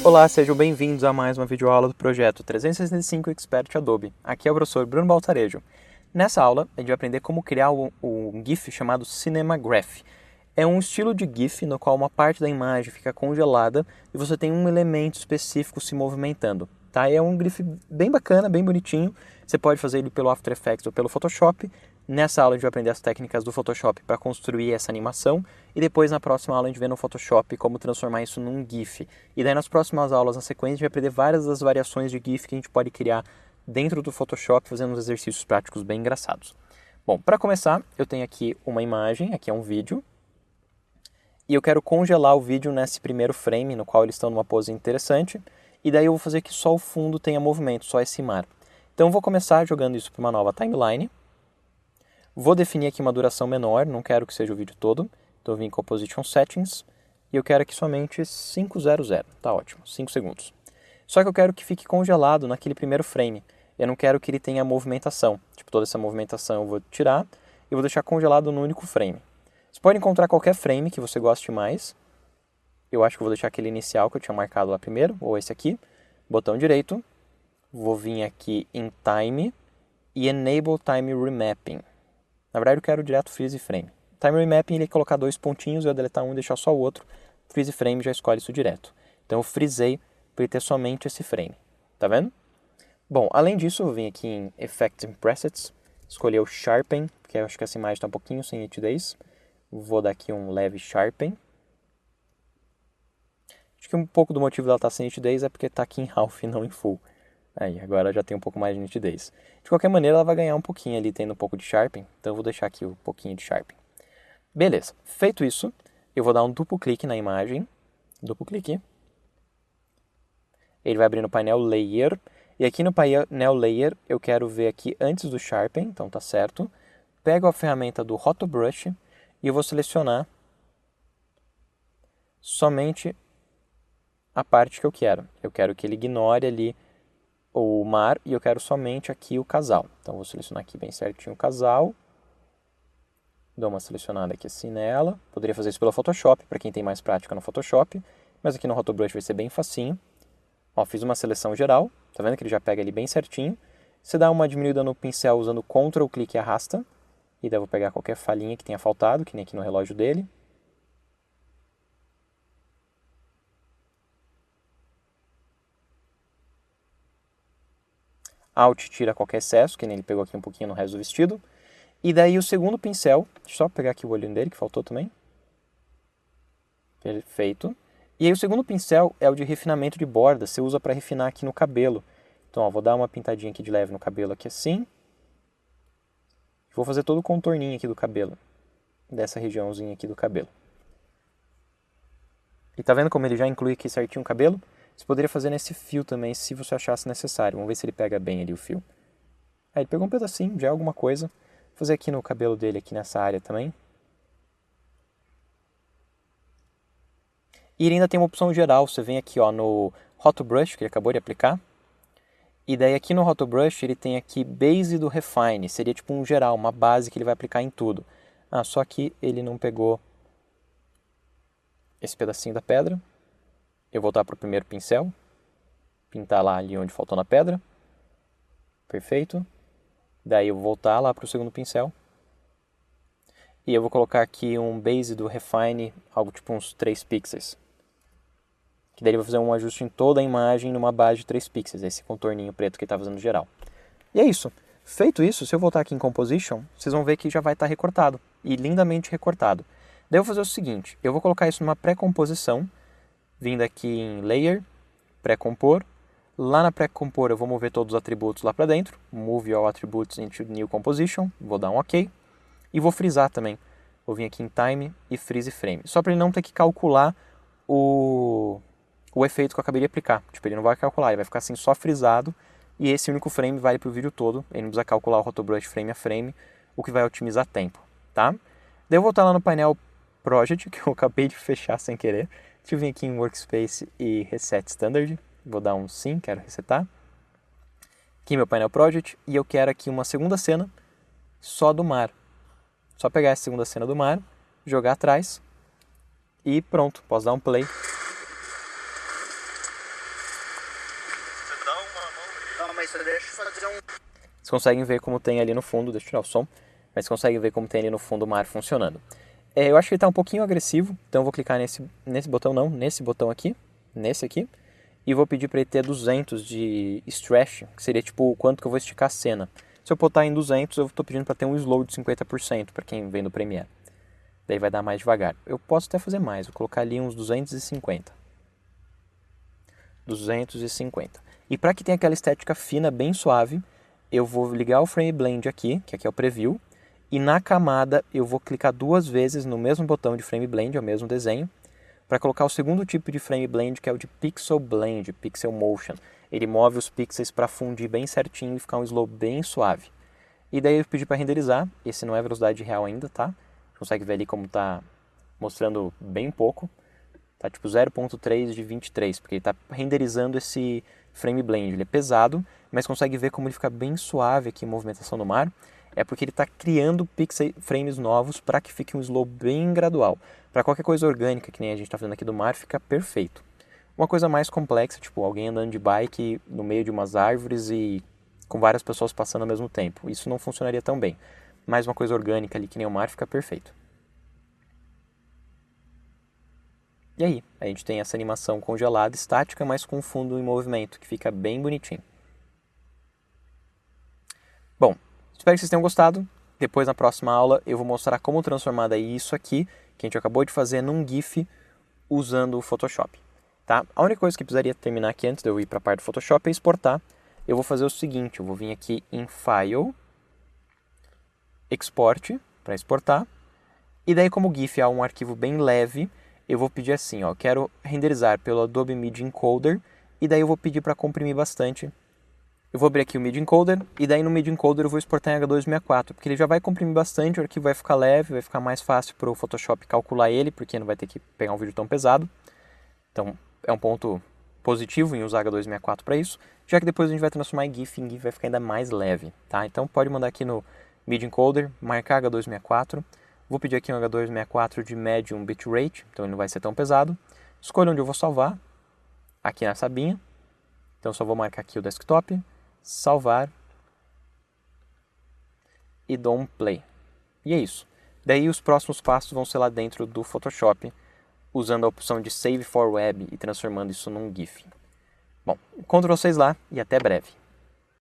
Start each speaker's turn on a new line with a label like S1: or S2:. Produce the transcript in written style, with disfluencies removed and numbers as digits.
S1: Olá, sejam bem-vindos a mais uma videoaula do projeto 365 Expert Adobe. Aqui é o professor Bruno Baltarejo. Nessa aula, a gente vai aprender como criar um GIF chamado Cinema Graph. É um estilo de GIF no qual uma parte da imagem fica congelada e você tem um elemento específico se movimentando. Tá? É um GIF bem bacana, bem bonitinho. Você pode fazer ele pelo After Effects ou pelo Photoshop. Nessa aula a gente vai aprender as técnicas do Photoshop para construir essa animação e depois na próxima aula a gente vê no Photoshop como transformar isso num GIF. E daí nas próximas aulas na sequência a gente vai aprender várias das variações de GIF que a gente pode criar dentro do Photoshop fazendo uns exercícios práticos bem engraçados. Bom, para começar eu tenho aqui uma imagem, aqui é um vídeo. E eu quero congelar o vídeo nesse primeiro frame, no qual eles estão numa pose interessante. E daí eu vou fazer que só o fundo tenha movimento, só esse mar. Então eu vou começar jogando isso para uma nova timeline. Vou definir aqui uma duração menor, não quero que seja o vídeo todo. Então eu vim em Composition Settings e eu quero aqui somente 500, tá ótimo, 5 segundos. Só que eu quero que fique congelado naquele primeiro frame. Eu não quero que ele tenha movimentação. Tipo, toda essa movimentação eu vou tirar e vou deixar congelado no único frame. Você pode encontrar qualquer frame que você goste mais. Eu acho que eu vou deixar aquele inicial que eu tinha marcado lá primeiro, ou esse aqui. Botão direito. Vou vir aqui em Time e Enable Time Remapping. Na verdade eu quero direto Freeze Frame. Time Remapping ele é colocar dois pontinhos, eu ia deletar um e deixar só o outro. Freeze Frame já escolhe isso direto. Então eu frisei para ele ter somente esse frame. Tá vendo? Bom, além disso eu vim aqui em Effects and Presets. Escolher o Sharpen, porque eu acho que essa imagem está um pouquinho sem nitidez. Vou dar aqui um leve Sharpen. Acho que um pouco do motivo dela estar sem nitidez é porque está aqui em Half e não em Full. Aí, agora já tem um pouco mais de nitidez. De qualquer maneira, ela vai ganhar um pouquinho ali, tendo um pouco de Sharpen. Então eu vou deixar aqui um pouquinho de Sharpen. Beleza, feito isso, eu vou dar um duplo clique na imagem. Duplo clique. Ele vai abrir no painel Layer. E aqui no painel Layer, eu quero ver aqui antes do Sharpen, então tá certo. Pego a ferramenta do Roto Brush e eu vou selecionar somente a parte que eu quero. Eu quero que ele ignore ali o mar e eu quero somente aqui o casal. Então vou selecionar aqui bem certinho o casal. Dou uma selecionada aqui assim nela. Poderia fazer isso pelo Photoshop, para quem tem mais prática no Photoshop. Mas aqui no Roto Brush vai ser bem facinho. Ó, fiz uma seleção geral. Tá vendo que ele já pega ali bem certinho. Você dá uma diminuída no pincel usando Ctrl, clique e arrasta. E daí eu vou pegar qualquer falhinha que tenha faltado, que nem aqui no relógio dele. Alt tira qualquer excesso, que nem ele pegou aqui um pouquinho no resto do vestido. E daí o segundo pincel, deixa eu só pegar aqui o olhinho dele, que faltou também. Perfeito. E aí o segundo pincel é o de refinamento de borda, você usa para refinar aqui no cabelo. Então, ó, vou dar uma pintadinha aqui de leve no cabelo aqui assim. Vou fazer todo o contorninho aqui do cabelo, dessa regiãozinha aqui do cabelo. E tá vendo como ele já inclui aqui certinho o cabelo? Você poderia fazer nesse fio também, se você achasse necessário. Vamos ver se ele pega bem ali o fio. Aí ele pegou um pedacinho, já é alguma coisa. Vou fazer aqui no cabelo dele, aqui nessa área também. E ele ainda tem uma opção geral. Você vem aqui ó, no Roto Brush, que ele acabou de aplicar. E daí aqui no Roto Brush ele tem aqui Base do Refine. Seria tipo um geral, uma base que ele vai aplicar em tudo. Ah, só que ele não pegou esse pedacinho da pedra. Eu vou voltar para o primeiro pincel. Pintar lá ali onde faltou na pedra. Perfeito. Daí eu vou voltar lá para o segundo pincel. E eu vou colocar aqui um Base do Refine, algo tipo uns 3 pixels. Que daí ele vai fazer um ajuste em toda a imagem numa base de 3 pixels, esse contorninho preto que ele está fazendo geral. E é isso. Feito isso, se eu voltar aqui em Composition, vocês vão ver que já vai estar recortado. E lindamente recortado. Daí eu vou fazer o seguinte, eu vou colocar isso numa pré-composição, vindo aqui em Layer, pré-compor. Lá na pré-compor eu vou mover todos os atributos lá para dentro. Move all attributes into new composition. Vou dar um OK. E vou frisar também. Vou vir aqui em Time e Freeze Frame. Só para ele não ter que calcular o efeito que eu acabei de aplicar. Tipo, ele não vai calcular, ele vai ficar assim só frisado. E esse único frame vale para o vídeo todo. Ele não precisa calcular o Roto Brush frame a frame, o que vai otimizar tempo. Tá? Daí eu vou voltar lá no painel Project, que eu acabei de fechar sem querer. Deixa eu vir aqui em Workspace e Reset Standard. Vou dar um sim, quero resetar. Aqui meu painel Project. E eu quero aqui uma segunda cena só do mar. Só pegar essa segunda cena do mar, jogar atrás e pronto, posso dar um play. conseguem ver como tem ali no fundo, deixa eu tirar o som, mas conseguem ver como tem ali no fundo o mar funcionando. Eu acho que ele está um pouquinho agressivo, então eu vou clicar nesse botão não, nesse botão aqui, nesse aqui, e vou pedir para ele ter 200 de stretch, que seria tipo o quanto que eu vou esticar a cena. Se eu botar em 200, eu estou pedindo para ter um slow de 50%, para quem vem do Premiere. Daí vai dar mais devagar. Eu posso até fazer mais, vou colocar ali uns 250. 250. E para que tenha aquela estética fina, bem suave, eu vou ligar o Frame Blend aqui, que aqui é o Preview, e na camada eu vou clicar 2 vezes no mesmo botão de Frame Blend, é o mesmo desenho, para colocar o segundo tipo de Frame Blend, que é o de Pixel Blend, Pixel Motion. Ele move os pixels para fundir bem certinho e ficar um slow bem suave. E daí eu pedi para renderizar, esse não é velocidade real ainda, tá? Você consegue ver ali como está mostrando bem pouco. Tá tipo 0.3 de 23, porque ele está renderizando esse Frame Blend. Ele é pesado, mas consegue ver como ele fica bem suave aqui em movimentação no mar. É porque ele está criando pixel frames novos para que fique um slow bem gradual. Para qualquer coisa orgânica, que nem a gente está fazendo aqui do mar, fica perfeito. Uma coisa mais complexa, tipo alguém andando de bike no meio de umas árvores e com várias pessoas passando ao mesmo tempo. Isso não funcionaria tão bem. Mas uma coisa orgânica ali, que nem o mar, fica perfeito. E aí, a gente tem essa animação congelada, estática, mas com fundo em movimento, que fica bem bonitinho. Bom, espero que vocês tenham gostado. Depois, na próxima aula, eu vou mostrar como transformar daí isso aqui, que a gente acabou de fazer, num GIF usando o Photoshop. Tá? A única coisa que precisaria terminar aqui antes de eu ir para a parte do Photoshop é exportar. Eu vou fazer o seguinte, eu vou vir aqui em File, Export, para exportar. E daí, como o GIF é um arquivo bem leve, eu vou pedir assim, ó, quero renderizar pelo Adobe Media Encoder, e daí eu vou pedir para comprimir bastante. Eu vou abrir aqui o Media Encoder, e daí no Media Encoder eu vou exportar em H264, porque ele já vai comprimir bastante, o arquivo vai ficar leve, vai ficar mais fácil para o Photoshop calcular ele, porque não vai ter que pegar um vídeo tão pesado. Então, é um ponto positivo em usar H264 para isso, já que depois a gente vai transformar em GIF vai ficar ainda mais leve, tá? Então pode mandar aqui no Media Encoder, marcar H264, vou pedir aqui um H264 de Medium Bitrate, então ele não vai ser tão pesado. Escolho onde eu vou salvar, aqui nessa abinha, então só vou marcar aqui o desktop, salvar e dou um play. E é isso. Daí os próximos passos vão ser lá dentro do Photoshop, usando a opção de Save for Web e transformando isso num GIF. Bom, encontro vocês lá e até breve.